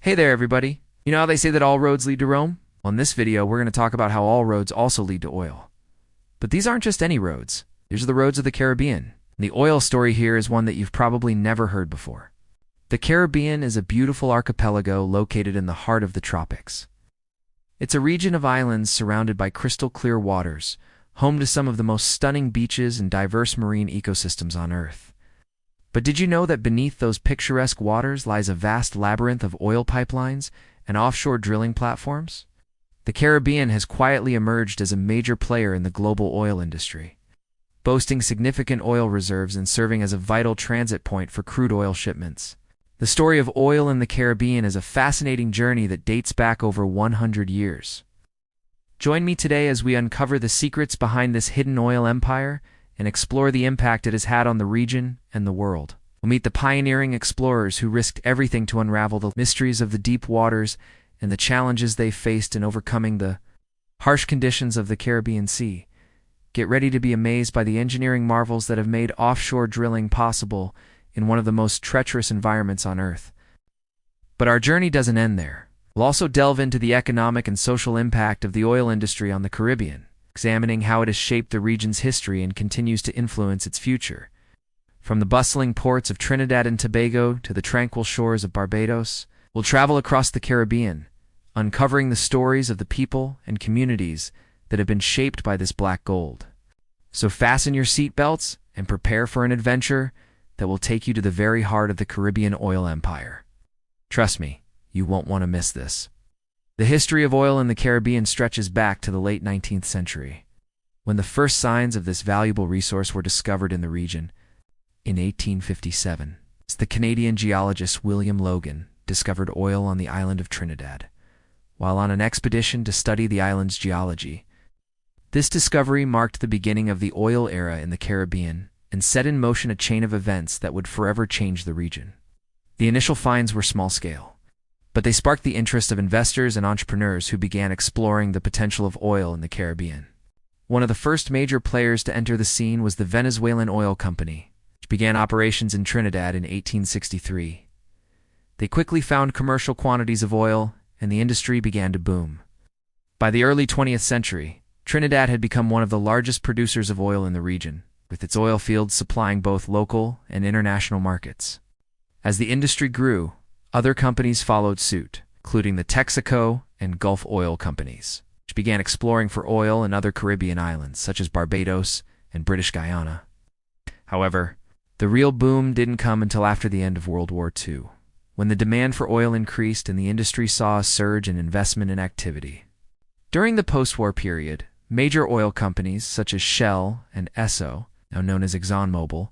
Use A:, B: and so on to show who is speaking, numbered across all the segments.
A: Hey there, everybody. You know how they say that all roads lead to Rome? Well, in this video, we're going to talk about how all roads also lead to oil. But these aren't just any roads. These are the roads of the Caribbean. And the oil story here is one that you've probably never heard before. The Caribbean is a beautiful archipelago located in the heart of the tropics. It's a region of islands surrounded by crystal clear waters, home to some of the most stunning beaches and diverse marine ecosystems on Earth. But did you know that beneath those picturesque waters lies a vast labyrinth of oil pipelines and offshore drilling platforms? The Caribbean has quietly emerged as a major player in the global oil industry, boasting significant oil reserves and serving as a vital transit point for crude oil shipments. The story of oil in the Caribbean is a fascinating journey that dates back over 100 years. Join me today as we uncover the secrets behind this hidden oil empire and explore the impact it has had on the region and the world. We'll meet the pioneering explorers who risked everything to unravel the mysteries of the deep waters and the challenges they faced in overcoming the harsh conditions of the Caribbean Sea. Get ready to be amazed by the engineering marvels that have made offshore drilling possible in one of the most treacherous environments on Earth. But our journey doesn't end there. We'll also delve into the economic and social impact of the oil industry on the Caribbean, examining how it has shaped the region's history and continues to influence its future. From the bustling ports of Trinidad and Tobago to the tranquil shores of Barbados, we'll travel across the Caribbean, uncovering the stories of the people and communities that have been shaped by this black gold. So fasten your seatbelts and prepare for an adventure that will take you to the very heart of the Caribbean oil empire. Trust me, you won't want to miss this. The history of oil in the Caribbean stretches back to the late 19th century, when the first signs of this valuable resource were discovered in the region. In 1857, the Canadian geologist William Logan discovered oil on the island of Trinidad, while on an expedition to study the island's geology. This discovery marked the beginning of the oil era in the Caribbean and set in motion a chain of events that would forever change the region. The initial finds were small-scale, but they sparked the interest of investors and entrepreneurs who began exploring the potential of oil in the Caribbean. One of the first major players to enter the scene was the Venezuelan Oil Company, which began operations in Trinidad in 1863. They quickly found commercial quantities of oil, and the industry began to boom. By the early 20th century, Trinidad had become one of the largest producers of oil in the region, with its oil fields supplying both local and international markets. As the industry grew, other companies followed suit, including the Texaco and Gulf Oil Companies, which began exploring for oil in other Caribbean islands, such as Barbados and British Guyana. However, the real boom didn't come until after the end of World War II, when the demand for oil increased and the industry saw a surge in investment and activity. During the post-war period, major oil companies such as Shell and Esso, now known as ExxonMobil,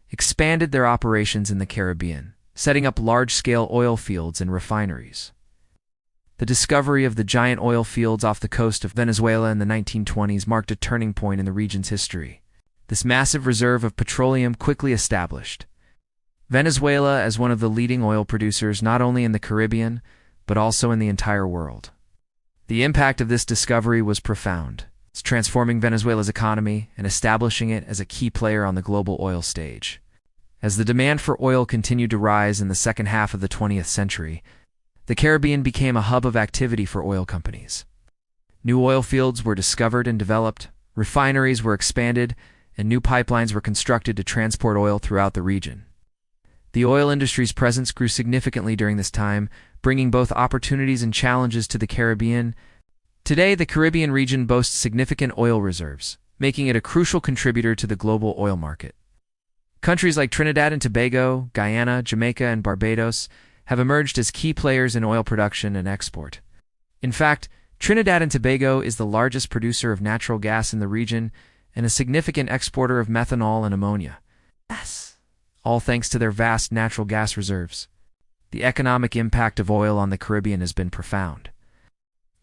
A: expanded their operations in the Caribbean, setting up large-scale oil fields and refineries. The discovery of the giant oil fields off the coast of Venezuela in the 1920s marked a turning point in the region's history. This massive reserve of petroleum quickly established Venezuela as one of the leading oil producers not only in the Caribbean, but also in the entire world. The impact of this discovery was profound. It's transforming Venezuela's economy and establishing it as a key player on the global oil stage. As the demand for oil continued to rise in the second half of the 20th century, the Caribbean became a hub of activity for oil companies. New oil fields were discovered and developed, refineries were expanded, and new pipelines were constructed to transport oil throughout the region. The oil industry's presence grew significantly during this time, bringing both opportunities and challenges to the Caribbean. Today, the Caribbean region boasts significant oil reserves, making it a crucial contributor to the global oil market. Countries like Trinidad and Tobago, Guyana, Jamaica, and Barbados have emerged as key players in oil production and export. In fact, Trinidad and Tobago is the largest producer of natural gas in the region and a significant exporter of methanol and ammonia. Yes, all thanks to their vast natural gas reserves. The economic impact of oil on the Caribbean has been profound.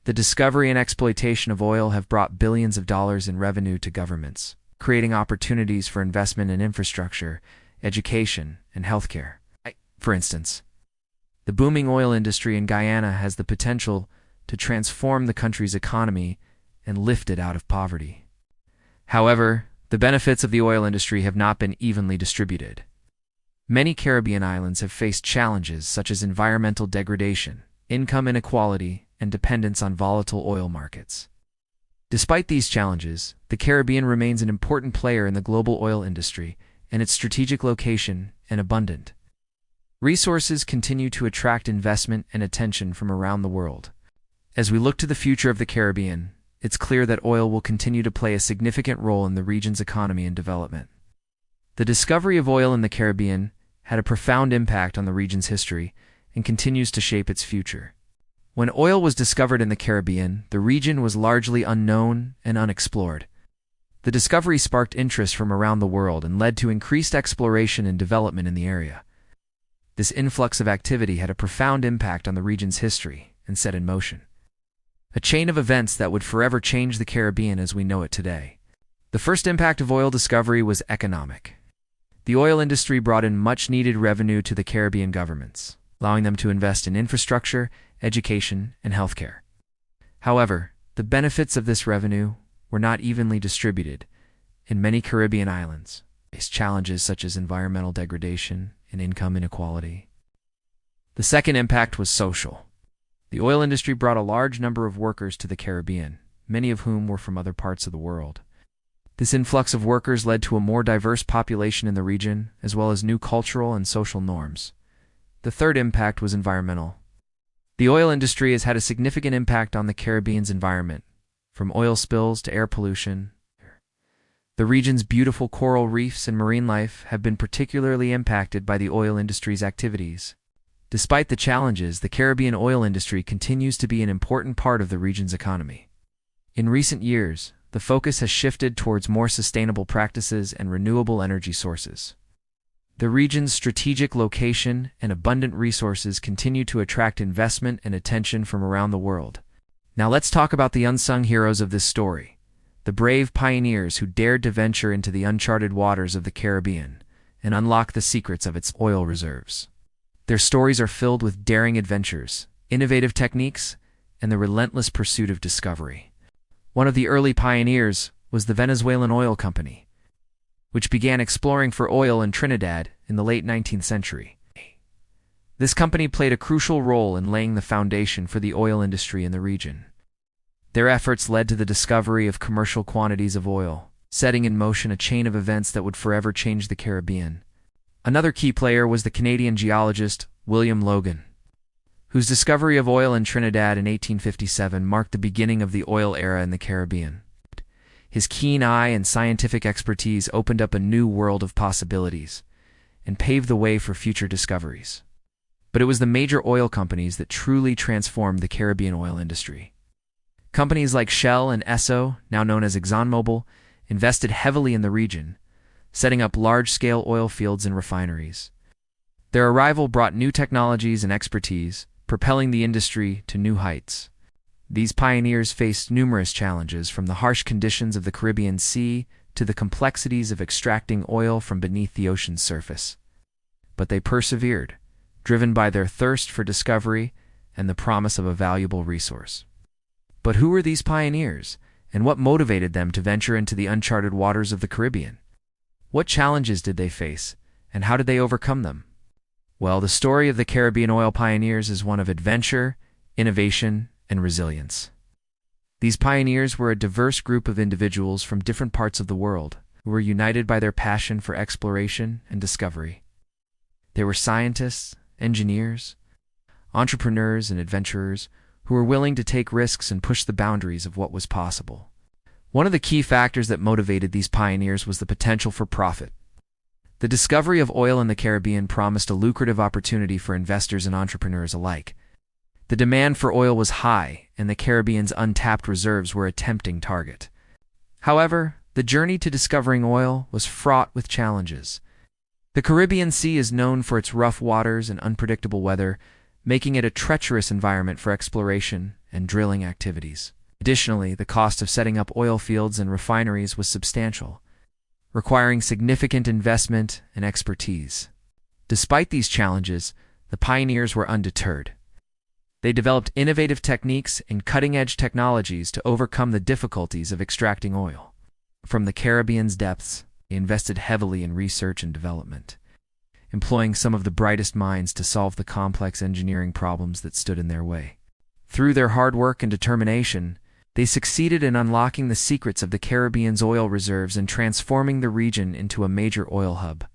A: The discovery and exploitation of oil have brought billions of dollars in revenue to governments, creating opportunities for investment in infrastructure, education, and healthcare. For instance, the booming oil industry in Guyana has the potential to transform the country's economy and lift it out of poverty. However, the benefits of the oil industry have not been evenly distributed. Many Caribbean islands have faced challenges such as environmental degradation, income inequality, and dependence on volatile oil markets. Despite these challenges, the Caribbean remains an important player in the global oil industry, and its strategic location and abundant resources continue to attract investment and attention from around the world. As we look to the future of the Caribbean, it's clear that oil will continue to play a significant role in the region's economy and development. The discovery of oil in the Caribbean had a profound impact on the region's history and continues to shape its future. When oil was discovered in the Caribbean, the region was largely unknown and unexplored. The discovery sparked interest from around the world and led to increased exploration and development in the area. This influx of activity had a profound impact on the region's history and set in motion a chain of events that would forever change the Caribbean as we know it today. The first impact of oil discovery was economic. The oil industry brought in much-needed revenue to the Caribbean governments, allowing them to invest in infrastructure, education, and healthcare. However, the benefits of this revenue were not evenly distributed. In many Caribbean islands, faced challenges such as environmental degradation and income inequality. The second impact was social. The oil industry brought a large number of workers to the Caribbean, many of whom were from other parts of the world. This influx of workers led to a more diverse population in the region, as well as new cultural and social norms. The third impact was environmental. The oil industry has had a significant impact on the Caribbean's environment, from oil spills to air pollution. The region's beautiful coral reefs and marine life have been particularly impacted by the oil industry's activities. Despite the challenges, the Caribbean oil industry continues to be an important part of the region's economy. In recent years, the focus has shifted towards more sustainable practices and renewable energy sources. The region's strategic location and abundant resources continue to attract investment and attention from around the world. Now let's talk about the unsung heroes of this story, the brave pioneers who dared to venture into the uncharted waters of the Caribbean and unlock the secrets of its oil reserves. Their stories are filled with daring adventures, innovative techniques, and the relentless pursuit of discovery. One of the early pioneers was the Venezuelan Oil Company, which began exploring for oil in Trinidad in the late 19th century. This company played a crucial role in laying the foundation for the oil industry in the region. Their efforts led to the discovery of commercial quantities of oil, setting in motion a chain of events that would forever change the Caribbean. Another key player was the Canadian geologist William Logan, whose discovery of oil in Trinidad in 1857 marked the beginning of the oil era in the Caribbean. His keen eye and scientific expertise opened up a new world of possibilities and paved the way for future discoveries. But it was the major oil companies that truly transformed the Caribbean oil industry. Companies like Shell and Esso, now known as ExxonMobil, invested heavily in the region, setting up large-scale oil fields and refineries. Their arrival brought new technologies and expertise, propelling the industry to new heights. These pioneers faced numerous challenges, from the harsh conditions of the Caribbean Sea to the complexities of extracting oil from beneath the ocean's surface. But they persevered, driven by their thirst for discovery and the promise of a valuable resource. But who were these pioneers, and what motivated them to venture into the uncharted waters of the Caribbean? What challenges did they face, and how did they overcome them? Well, the story of the Caribbean oil pioneers is one of adventure, innovation, and resilience. These pioneers were a diverse group of individuals from different parts of the world who were united by their passion for exploration and discovery. They were scientists, engineers, entrepreneurs, and adventurers who were willing to take risks and push the boundaries of what was possible. One of the key factors that motivated these pioneers was the potential for profit. The discovery of oil in the Caribbean promised a lucrative opportunity for investors and entrepreneurs alike. The demand for oil was high, and the Caribbean's untapped reserves were a tempting target. However, the journey to discovering oil was fraught with challenges. The Caribbean Sea is known for its rough waters and unpredictable weather, making it a treacherous environment for exploration and drilling activities. Additionally, the cost of setting up oil fields and refineries was substantial, requiring significant investment and expertise. Despite these challenges, the pioneers were undeterred. They developed innovative techniques and cutting-edge technologies to overcome the difficulties of extracting oil. From the Caribbean's depths, they invested heavily in research and development. employing some of the brightest minds to solve the complex engineering problems that stood in their way. Through their hard work and determination, they succeeded in unlocking the secrets of the Caribbean's oil reserves and transforming the region into a major oil hub.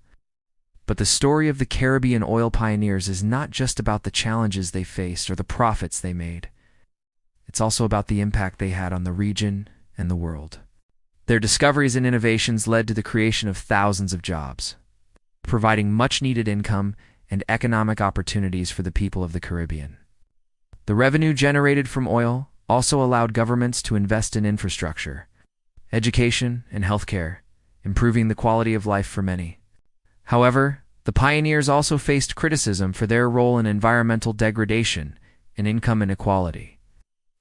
A: But the story of the Caribbean oil pioneers is not just about the challenges they faced or the profits they made. It's also about the impact they had on the region and the world. Their discoveries and innovations led to the creation of thousands of jobs, providing much-needed income and economic opportunities for the people of the Caribbean. The revenue generated from oil also allowed governments to invest in infrastructure, education, and healthcare, improving the quality of life for many. However, the pioneers also faced criticism for their role in environmental degradation and income inequality.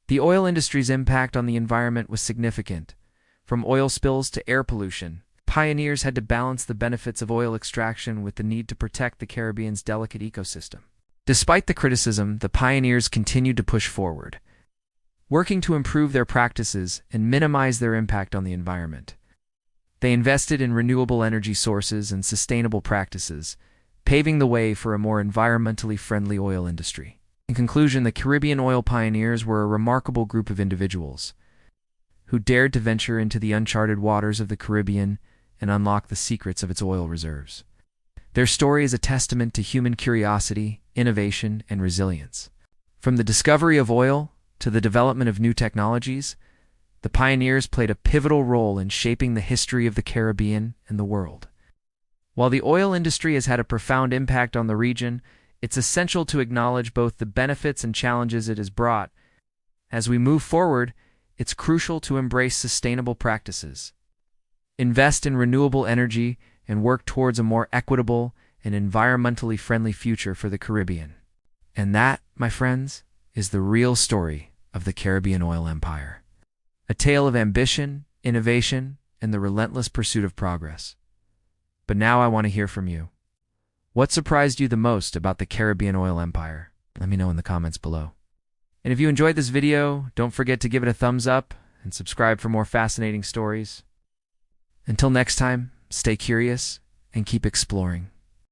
A: The oil industry's impact on the environment was significant. From oil spills to air pollution, pioneers had to balance the benefits of oil extraction with the need to protect the Caribbean's delicate ecosystem. Despite the criticism, the pioneers continued to push forward, working to improve their practices and minimize their impact on the environment. They invested in renewable energy sources and sustainable practices, paving the way for a more environmentally friendly oil industry. In conclusion, the Caribbean oil pioneers were a remarkable group of individuals who dared to venture into the uncharted waters of the Caribbean and unlock the secrets of its oil reserves. Their story is a testament to human curiosity, innovation, and resilience. From the discovery of oil to the development of new technologies, the pioneers played a pivotal role in shaping the history of the Caribbean and the world. While the oil industry has had a profound impact on the region, it's essential to acknowledge both the benefits and challenges it has brought. As we move forward, it's crucial to embrace sustainable practices, invest in renewable energy, and work towards a more equitable and environmentally friendly future for the Caribbean. And that, my friends, is the real story of the Caribbean oil empire. A tale of ambition, innovation, and the relentless pursuit of progress. But now I want to hear from you. What surprised you the most about the Caribbean oil empire? Let me know in the comments below. And if you enjoyed this video, don't forget to give it a thumbs up and subscribe for more fascinating stories. Until next time, stay curious and keep exploring.